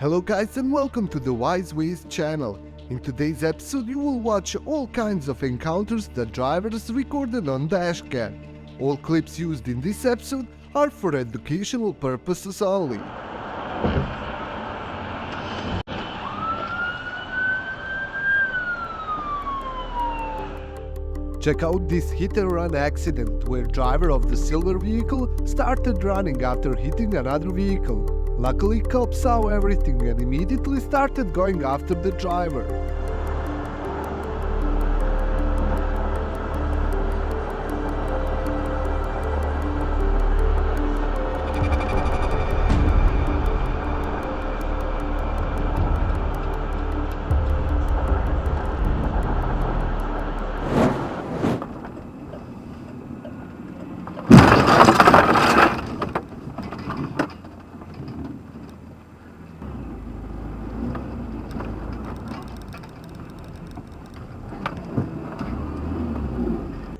Hello guys and welcome to the Wise Ways channel. In today's episode you will watch all kinds of encounters that drivers recorded on dashcam. All clips used in this episode are for educational purposes only. Check out this hit-and-run accident where driver of the silver vehicle started running after hitting another vehicle. Luckily, cops saw everything and immediately started going after the driver.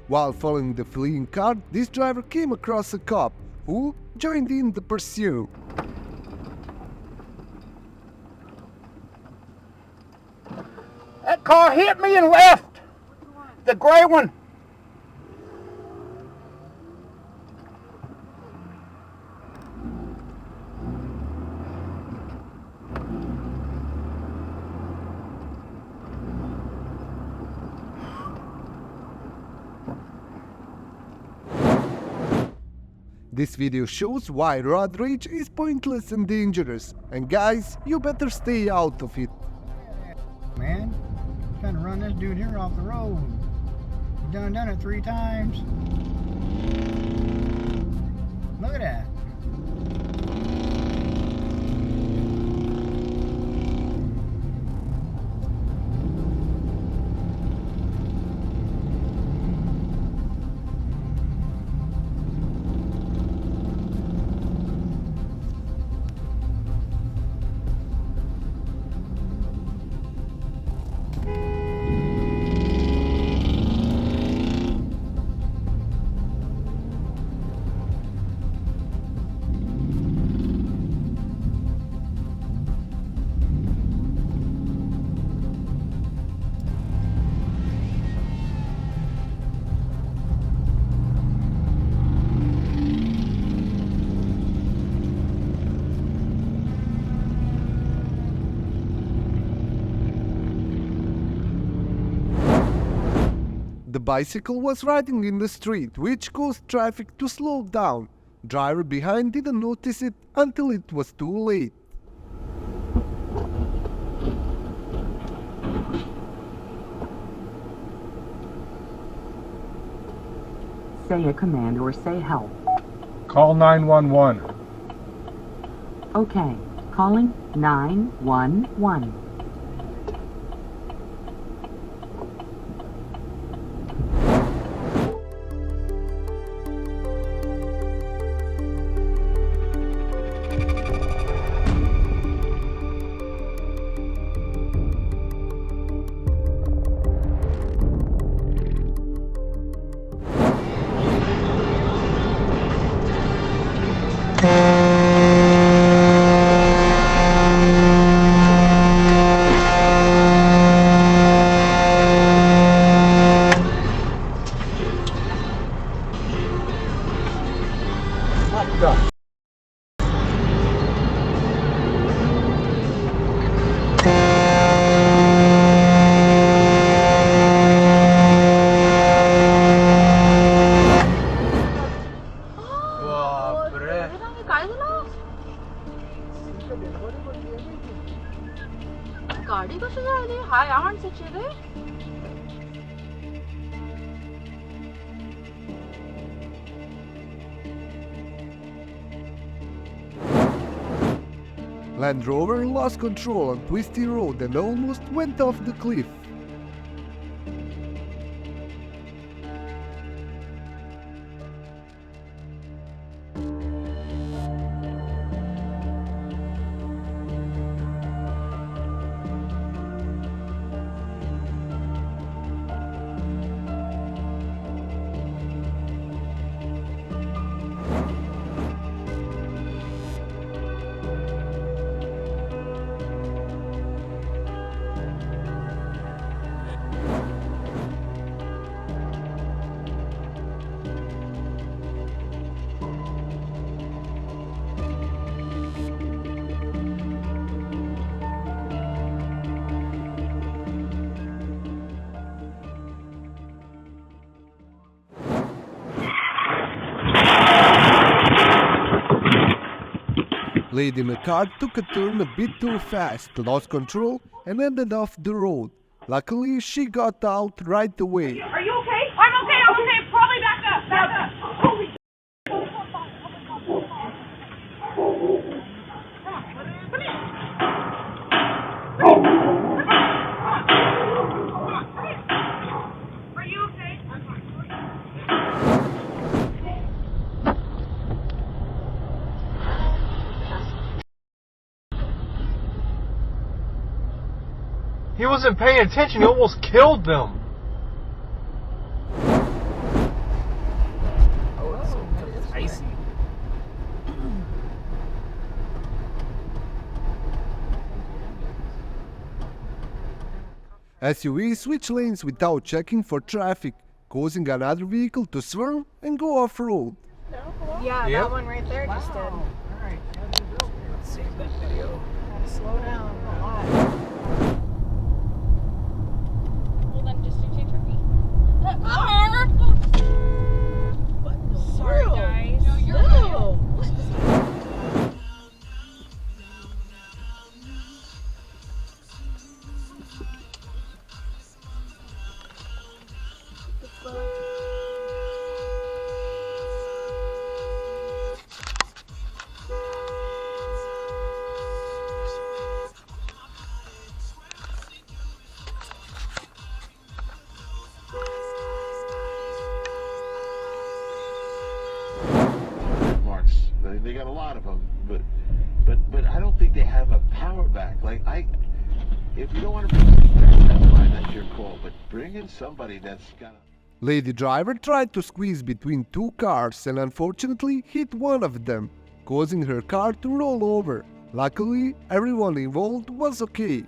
While following the fleeing car, this driver came across a cop, who joined in the pursuit. That car hit me and left. The gray one. This video shows why road rage is pointless and dangerous, and guys, you better stay out of it. Man, trying to run this dude here off the road. He done it 3 times. Look at that. The bicycle was riding in the street, which caused traffic to slow down. Driver behind didn't notice it until it was too late. Say a command or say help. Call 911. Okay, calling 911. गाड़ी कशी जाली हाय आणचे रे Land Rover lost control on twisty road and almost went off the cliff. Lady in the car took a turn a bit too fast, lost control, and ended off the road. Luckily, she got out right away. Are you okay? I'm okay. I'm okay. Probably back up. Back up. Holy. Are you okay? I'm fine. He wasn't paying attention. He almost killed them. Oh, it's icy. SUV switched lanes without checking for traffic, causing another vehicle to swerve and go off-road. Yeah, Yep. that one right there just did. All right. Let's save that video. Gotta slow down a lot. Well, then just do 230. Sorry, guys. No, you're No. Marks. They got a lot of them, but I don't think they have a power back. Like if you don't want to bring it back, that's fine. That's your call. But bring in somebody that's got. Lady driver tried to squeeze between two cars and unfortunately hit one of them, causing her car to roll over. Luckily, everyone involved was okay.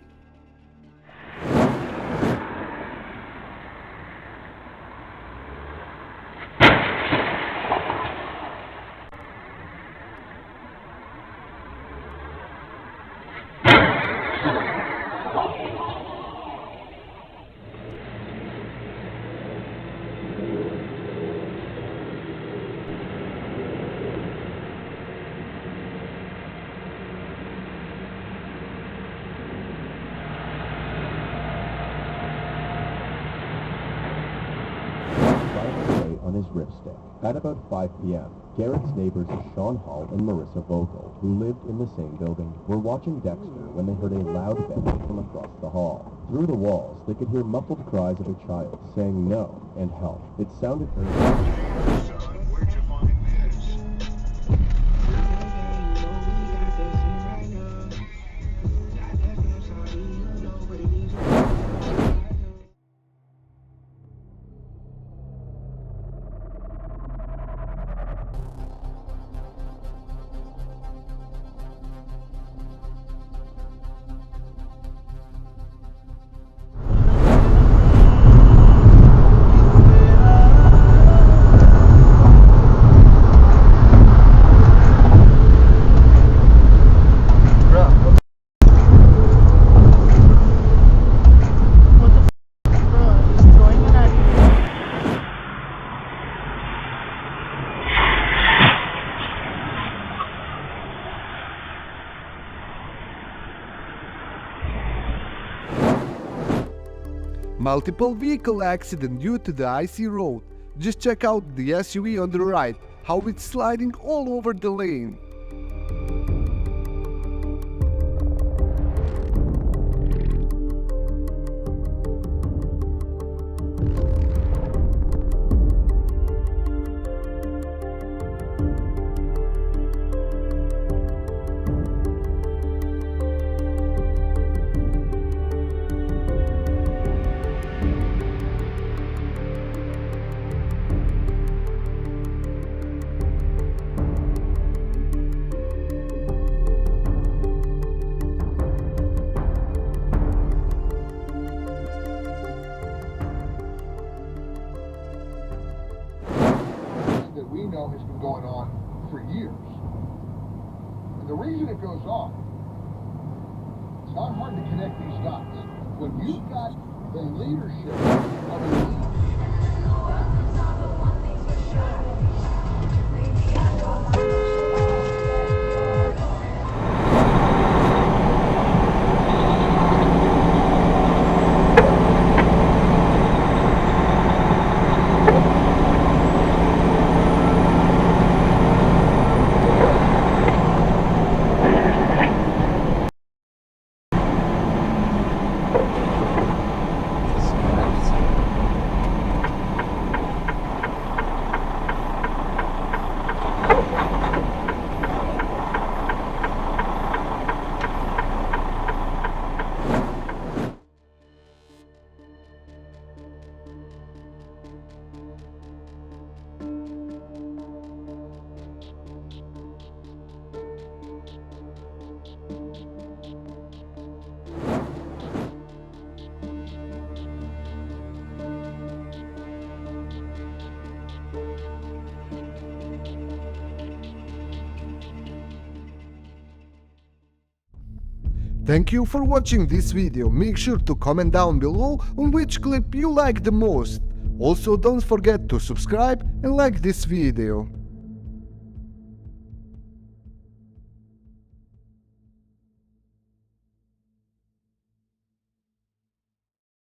On his ripstick. At about 5 p.m., Garrett's neighbors Sean Hall and Marissa Vogel, who lived in the same building, were watching Dexter when they heard a loud bang from across the hall. Through the walls, they could hear muffled cries of a child saying no and help. It sounded urgent. Where'd you find this? Multiple vehicle accident due to the icy road. Just check out the SUV on the right, how it's sliding all over the lane. That we know has been going on for years. And the reason it goes on, it's not hard to connect these dots. When you've got the leadership of a league, Thank you for watching this video. Make sure to comment down below on which clip you like the most. Also, don't forget to subscribe and like this video.